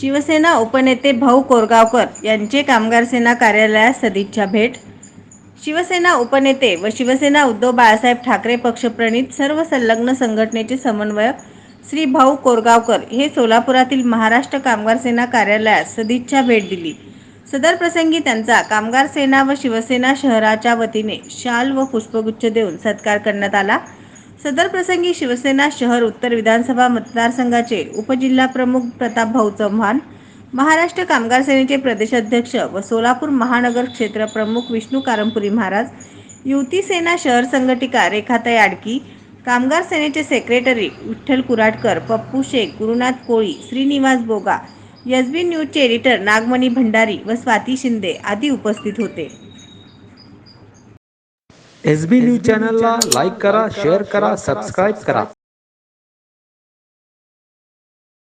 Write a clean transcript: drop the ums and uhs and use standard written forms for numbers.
शिवसेना उपनेते भाऊ कोरगावकर यांचे कामगार सेना कार्यालयात सदिच्छा भेट. शिवसेना उपनेते व शिवसेना उद्धव बाळासाहेब ठाकरे पक्षप्रणीत सर्व संलग्न संघटनेचे समन्वयक श्री भाऊ कोरगावकर हे सोलापुरातील महाराष्ट्र कामगार सेना कार्यालयात सदिच्छा भेट दिली. सदर प्रसंगी त्यांचा कामगार सेना व शिवसेना शहराच्या वतीने शाल व पुष्पगुच्छ देऊन सत्कार करण्यात आला. सदर प्रसंगी शिवसेना शहर उत्तर विधानसभा मतदारसंघाचे उपजिल्हाप्रमुख प्रतापभाऊ चव्हाण, महाराष्ट्र कामगार सेनेचे प्रदेशाध्यक्ष व सोलापूर महानगर क्षेत्र प्रमुख विष्णू कारंपुरी महाराज, युती सेना शहर संघटिका रेखाताई आडकी, कामगार सेनेचे सेक्रेटरी विठ्ठल कुराडकर, पप्पू शेख, गुरुनाथ कोळी, श्रीनिवास बोगा, एसबी न्यूजचे एडिटर नागमणी भंडारी व स्वाती शिंदे आदी उपस्थित होते. एसबी न्यूज चॅनलला लाईक करा, शेअर करा, सबस्क्राईब करा.